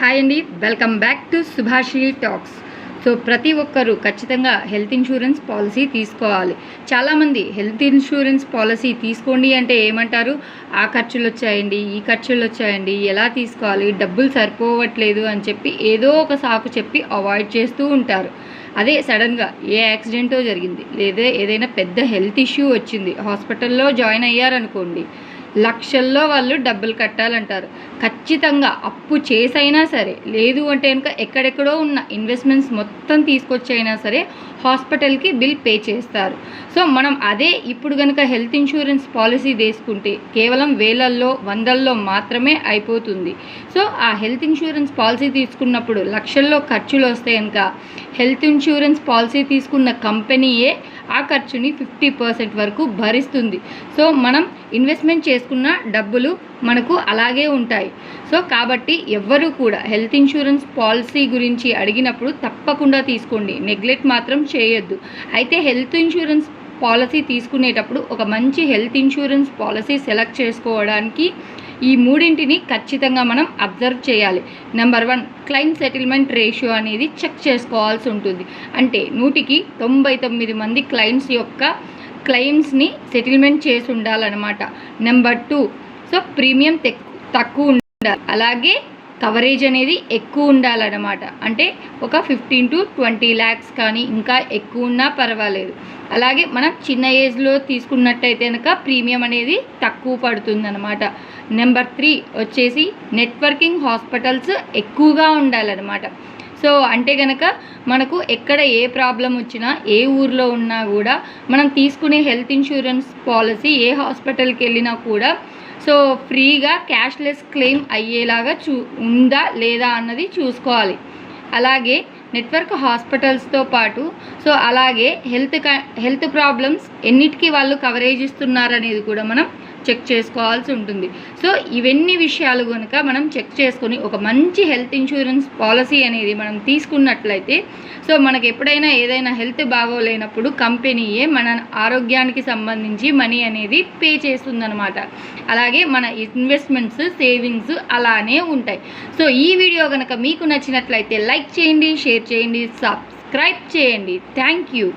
Hi అండి, welcome back to Subhashi talks. So ప్రతి ఒక్కరూ ఖచ్చితంగా హెల్త్ ఇన్సూరెన్స్ పాలసీ తీసుకోవాలి. చాలామంది హెల్త్ ఇన్సూరెన్స్ పాలసీ తీసుకోండి అంటే ఏమంటారు, ఆ ఖర్చులు వచ్చాయండి, ఈ ఖర్చులు వచ్చాయండి, ఎలా తీసుకోవాలి, డబ్బులు సరిపోవట్లేదు అని చెప్పి ఏదో ఒక సాకు చెప్పి అవాయిడ్ చేస్తూ ఉంటారు. అదే సడన్గా ఏ యాక్సిడెంటో జరిగింది, లేదా ఏదైనా పెద్ద హెల్త్ ఇష్యూ వచ్చింది, హాస్పిటల్లో జాయిన్ అయ్యారనుకోండి, లక్షల్లో వాళ్ళు డబ్బులు కట్టాలంటారు. ఖచ్చితంగా అప్పు చేసైనా సరే, లేదు అంటే కనుక ఎక్కడెక్కడో ఉన్న ఇన్వెస్ట్మెంట్స్ మొత్తం తీసుకొచ్చైనా సరే హాస్పిటల్కి బిల్ పే చేస్తారు. సో మనం అదే ఇప్పుడు కనుక హెల్త్ ఇన్సూరెన్స్ పాలసీ తీసుకుంటే కేవలం వేలల్లో వందల్లో మాత్రమే అయిపోతుంది. సో ఆ హెల్త్ ఇన్సూరెన్స్ పాలసీ తీసుకున్నప్పుడు లక్షల్లో ఖర్చులు వస్తే కనుక హెల్త్ ఇన్సూరెన్స్ పాలసీ తీసుకున్న కంపెనీయే ఆ ఖర్చుని 50% వరకు భరిస్తుంది. సో మనం ఇన్వెస్ట్మెంట్ చేసుకున్న డబ్బులు మనకు అలాగే ఉంటాయి. సో కాబట్టి ఎవ్వరూ కూడా హెల్త్ ఇన్సూరెన్స్ పాలసీ గురించి అడిగినప్పుడు తప్పకుండా తీసుకోండి, నెగ్లెక్ట్ మాత్రం చేయొద్దు. అయితే హెల్త్ ఇన్సూరెన్స్ పాలసీ తీసుకునేటప్పుడు ఒక మంచి హెల్త్ ఇన్సూరెన్స్ పాలసీ సెలెక్ట్ చేసుకోవడానికి ఈ మూడింటిని ఖచ్చితంగా మనం అబ్జర్వ్ చేయాలి. నెంబర్ 1, క్లెయిమ్ సెటిల్మెంట్ రేషియో అనేది చెక్ చేసుకోవాల్సి ఉంటుంది. అంటే 100కి 99 మంది క్లయింట్స్ యొక్క క్లెయిమ్స్ని సెటిల్మెంట్ చేసి ఉండాలన్నమాట. నెంబర్ 2, సో ప్రీమియం తక్కువ ఉండాలి, అలాగే కవరేజ్ అనేది ఎక్కువ ఉండాలన్నమాట. అంటే ఒక 15 to 20 lakhs కానీ ఇంకా ఎక్కువ ఉన్నా పర్వాలేదు. అలాగే మనం చిన్న ఏజ్లో తీసుకున్నట్టయితే కనుక ప్రీమియం అనేది తక్కువ పడుతుందన్నమాట. నెంబర్ 3 వచ్చేసి నెట్వర్కింగ్ హాస్పిటల్స్ ఎక్కువగా ఉండాలన్నమాట. సో అంటే కనుక మనకు ఎక్కడ ఏ ప్రాబ్లం వచ్చినా, ఏ ఊర్లో ఉన్నా కూడా మనం తీసుకునే హెల్త్ ఇన్సూరెన్స్ పాలసీ ఏ హాస్పిటల్కి వెళ్ళినా కూడా సో ఫ్రీగా క్యాష్లెస్ క్లెయిమ్ అయ్యేలాగా ఉందా లేదా అన్నది చూసుకోవాలి. అలాగే నెట్వర్క్ హాస్పిటల్స్తో పాటు సో అలాగే హెల్త్ ప్రాబ్లమ్స్ ఎన్నిటికీ వాళ్ళు కవరేజ్ ఇస్తున్నారనేది కూడా మనం చెక్ చేసుకోవాల్సి ఉంటుంది. సో ఇవన్నీ విషయాలు కనుక మనం చెక్ చేసుకొని ఒక మంచి హెల్త్ ఇన్సూరెన్స్ పాలసీ అనేది మనం తీసుకున్నట్లయితే సో మనకు ఎప్పుడైనా ఏదైనా హెల్త్ బాగోలేనప్పుడు కంపెనీయే మన ఆరోగ్యానికి సంబంధించి మనీ అనేది పే చేస్తుందన్నమాట. అలాగే మన ఇన్వెస్ట్మెంట్స్, సేవింగ్స్ అలానే ఉంటాయి. సో ఈ వీడియో కనుక మీకు నచ్చినట్లయితే లైక్ చేయండి, షేర్ చేయండి, సబ్స్క్రైబ్ చేయండి. Thank you.